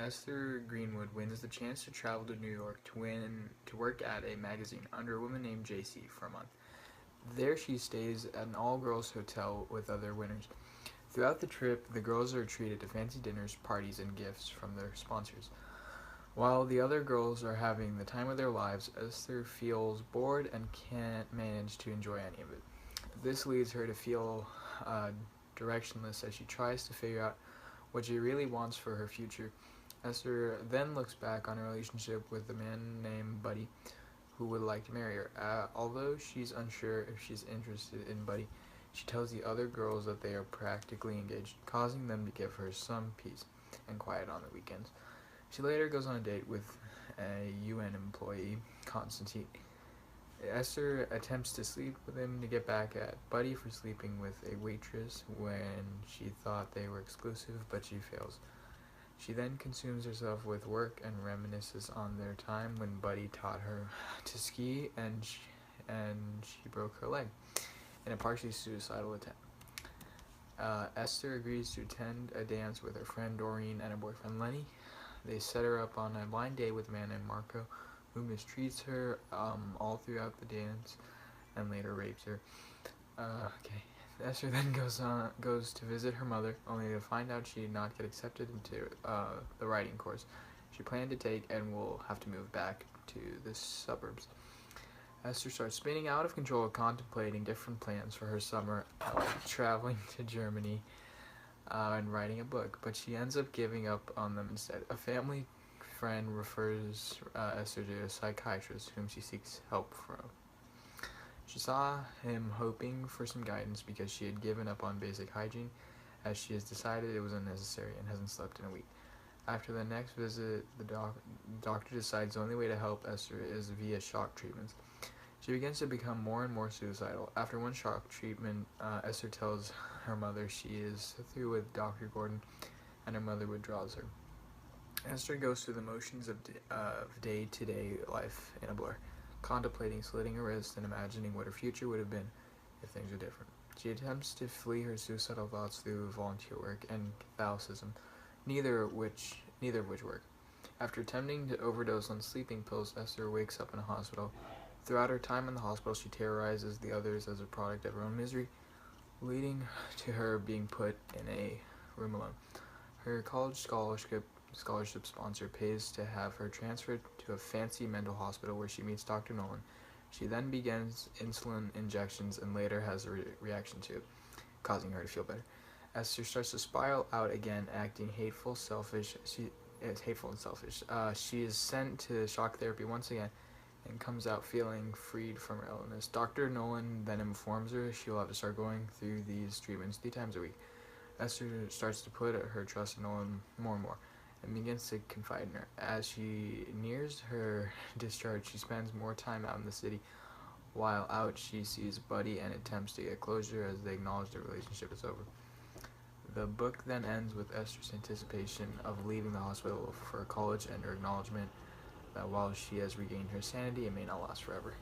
Esther Greenwood wins the chance to travel to New York to work at a magazine under a woman named JC for a month. There she stays at an all-girls hotel with other winners. Throughout the trip, the girls are treated to fancy dinners, parties, and gifts from their sponsors. While the other girls are having the time of their lives, Esther feels bored and can't manage to enjoy any of it. This leads her to feel directionless as she tries to figure out what she really wants for her future. Esther then looks back on her relationship with a man named Buddy, who would like to marry her. Although she's unsure if she's interested in Buddy, she tells the other girls that they are practically engaged, causing them to give her some peace and quiet on the weekends. She later goes on a date with a UN employee, Constantine. Esther attempts to sleep with him to get back at Buddy for sleeping with a waitress when she thought they were exclusive, but she fails. She then consumes herself with work and reminisces on their time when Buddy taught her to ski and she broke her leg in a partially suicidal attempt. Esther agrees to attend a dance with her friend Doreen and her boyfriend Lenny. They set her up on a blind date with a man named Marco, who mistreats her all throughout the dance and later rapes her. Esther then goes to visit her mother, only to find out she did not get accepted into the writing course she planned to take and will have to move back to the suburbs. Esther starts spinning out of control, contemplating different plans for her summer, like traveling to Germany and writing a book, but she ends up giving up on them instead. A family friend refers Esther to a psychiatrist whom she seeks help from. She saw him hoping for some guidance because she had given up on basic hygiene, as she has decided it was unnecessary and hasn't slept in a week. After the next visit, the doctor decides the only way to help Esther is via shock treatments. She begins to become more and more suicidal. After one shock treatment, Esther tells her mother she is through with Dr. Gordon, and her mother withdraws her. Esther goes through the motions of day-to-day life in a blur, contemplating slitting her wrist and imagining what her future would have been if things were different. She attempts to flee her suicidal thoughts through volunteer work and Catholicism, neither of which work. After attempting to overdose on sleeping pills, Esther wakes up in a hospital. Throughout her time in the hospital, she terrorizes the others as a product of her own misery, leading to her being put in a room alone. Her college scholarship sponsor pays to have her transferred to a fancy mental hospital where she meets Dr. Nolan. She then begins insulin injections and later has a reaction to it, causing her to feel better. Esther starts to spiral out again, acting hateful and selfish. She is sent to shock therapy once again and comes out feeling freed from her illness. Dr. Nolan then informs her she will have to start going through these treatments 3 times a week. Esther starts to put her trust in Nolan more and more, and begins to confide in her. As she nears her discharge, she spends more time out in the city. While out, she sees Buddy and attempts to get closure as they acknowledge their relationship is over. The book then ends with Esther's anticipation of leaving the hospital for college and her acknowledgement that while she has regained her sanity, it may not last forever.